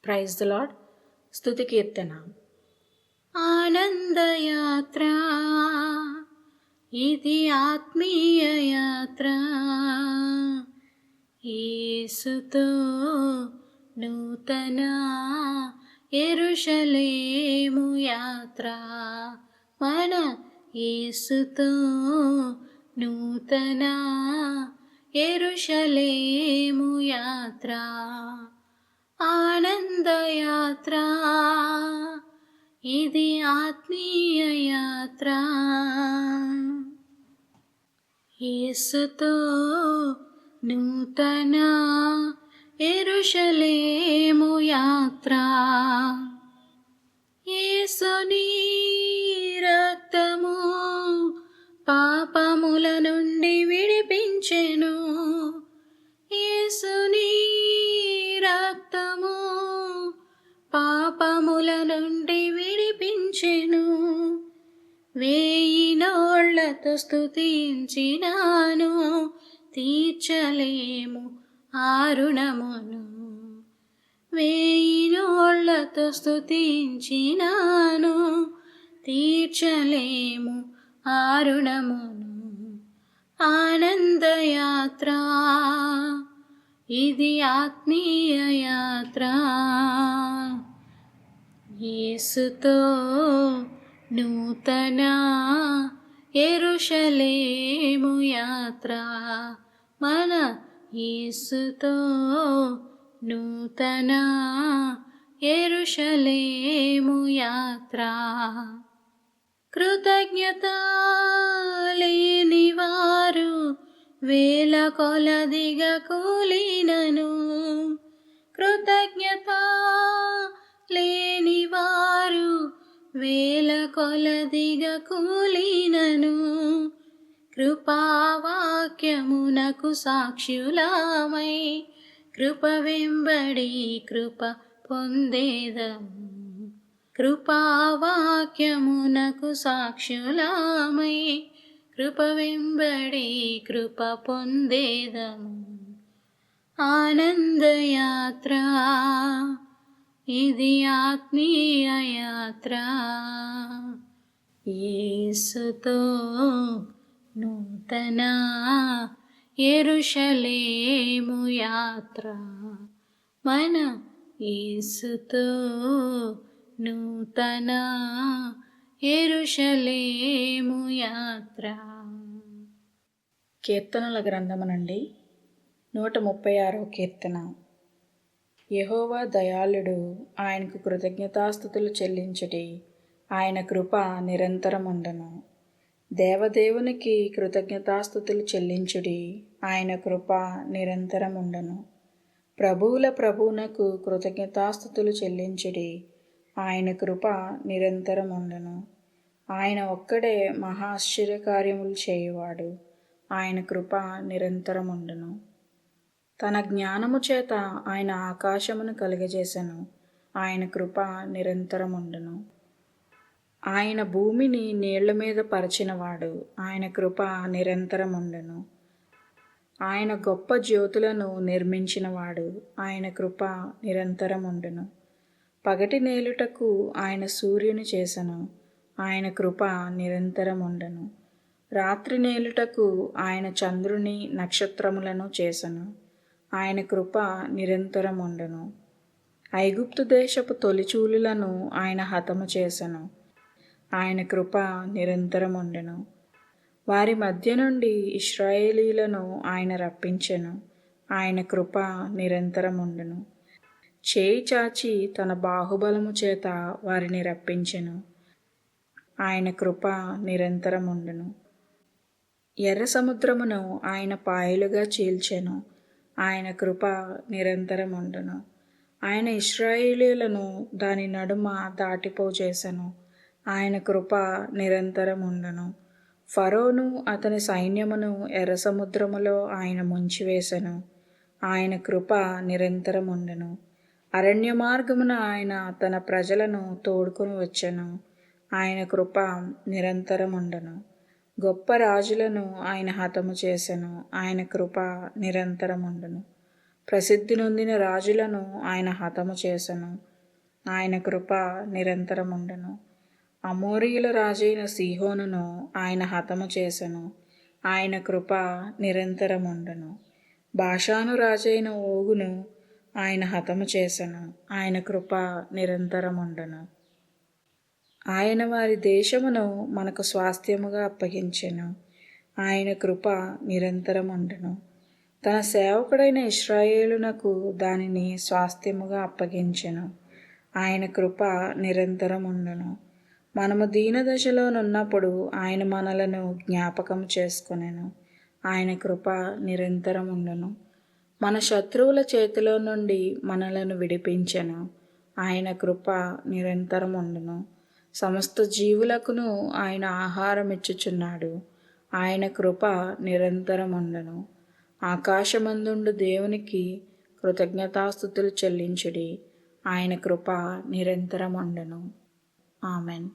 Praise the lord. స్తుతి కీర్తన. ఆనందయాత్ర ఇది ఆత్మీయ యాత్ర, యేసుతో నూతన యెరూషలేము యాత్ర. మన యేసుతో నూతన యెరూషలేము యాత్ర. ఆనందయాత్ర ఇది ఆత్మీయ యాత్ర, యేసుతో నూతన యెరూషలేము యాత్ర. యేసుని రక్తము పాపముల నుండి విడిపించెను. యేసుని రక్తము పాపముల నుండి విడిపించెను. 1000 నోళ్లతో స్తుతించినాను, తీర్చలేము ఆ రుణమును. 1000 నోళ్లతో స్తుతించినాను, తీర్చలేము ఆ రుణమును. ఆనందయాత్ర ఇది ఆత్మీయ యాత్ర, యేసుతో నూతన యెరూషలేము యాత్ర. మన యేసుతో నూతన యెరూషలేము యాత్ర. కృతజ్ఞత లేని వారు వేల కొలదిగా కూలినను. కృతజ్ఞత లేని వారు వేల కొలదిగా కూలినను. కృపావాక్యమునకు సాక్షులమై కృప వెంబడి కృప పొందేదము. కృపావాక్యమునకు సాక్షులమై కృప వెంబడి కృప పొందేదము. ఆనందయాత్ర ఇది ఆత్మీయ యాత్ర, యేసుతో నూతన యెరూషలేము యాత్ర. మన యేసుతో నూతన యెరూషలేము యాత్ర. కీర్తనల గ్రంథము నుండి 136వ కీర్తన. యెహోవా దయాళుడు, ఆయనకు కృతజ్ఞతాస్తుతులు చెల్లించుడి, ఆయన కృప నిరంతరముండును. దేవదేవునికి కృతజ్ఞతాస్తుతులు చెల్లించుడి, ఆయన కృప నిరంతరముండును. ప్రభువుల ప్రభువునకు కృతజ్ఞతాస్తుతులు చెల్లించుడి, ఆయన కృప నిరంతరముండును. ఆయన ఒక్కడే మహా ఆశ్చర్యకార్యములు చేయువాడు, ఆయన కృప నిరంతరముండును. తన జ్ఞానము చేత ఆయన ఆకాశమును కలుగజేసెను, ఆయన కృప నిరంతరముండును. ఆయన భూమిని నీళ్ల మీద పరచినవాడు, ఆయన కృప నిరంతరముండును. ఆయన గొప్ప జ్యోతులను నిర్మించినవాడు, ఆయన కృప నిరంతరముండును. పగటి నేలుటకు ఆయన సూర్యుని చేసెను, ఆయన కృప నిరంతరముండును. రాత్రి నేలుటకు ఆయన చంద్రుని నక్షత్రములను చేసెను, ఆయన కృప నిరంతరముండును. ఐగుప్తు దేశపు తొలిచూలులను ఆయన హతము చేసెను, ఆయన కృప నిరంతరముండును. వారి మధ్య నుండి ఇశ్రాయేలీయులను ఆయన రప్పించెను, ఆయన కృప నిరంతరముండును. చేయి చాచి తన బాహుబలము చేత వారిని రప్పించెను, ఆయన కృప నిరంతరముండును. ఎర్ర సముద్రమును ఆయన పాయలుగా చీల్చెను, ఆయన కృప నిరంతరముండును. ఆయన ఇశ్రాయేలీయులను దాని నడుమ దాటిపోజేసెను, ఆయన కృప నిరంతరముండును. ఫరోను అతని సైన్యమును ఎర్ర సముద్రములో ఆయన ముంచివేసెను, ఆయన కృప నిరంతరముండును. అరణ్య మార్గమున ఆయన తన ప్రజలను తోడుకొని వచ్చెను, ఆయన కృప నిరంతరముండును. గొప్ప రాజులను ఆయన హతము చేసెను, ఆయన కృప నిరంతరముండును. ప్రసిద్ధి నొందిన రాజులను ఆయన హతము చేసెను. ఆయన కృప నిరంతరముండును. అమోరీయుల రాజైన సీహోనును ఆయన హతము చేసెను. ఆయన కృప నిరంతరముండును. బాషాను రాజైన ఓగును ఆయన హతము చేసెను. ఆయన కృప నిరంతరముండును. ఆయన వారి దేశమును మనకు స్వాస్థ్యముగా అప్పగించెను. ఆయన కృప నిరంతరముండును. తన సేవకుడైన ఇశ్రాయేలునకు దానిని స్వాస్థ్యముగా అప్పగించెను. ఆయన కృప నిరంతరముండును. మనము దీనదశలోనున్నప్పుడు ఆయన మనలను జ్ఞాపకం చేసుకొనెను. ఆయన కృప నిరంతరముండును. మన శత్రువుల చేతిలో నుండి మనలను విడిపించెను. ఆయన కృప నిరంతరముండును. సమస్త జీవులకును ఆయన ఆహారం ఇచ్చుచున్నాడు. ఆయన కృప నిరంతరముండును. ఆకాశమందుండు దేవునికి కృతజ్ఞతాస్తుతులు చెల్లించుడి. ఆయన కృప నిరంతరముండును. ఆమెన్.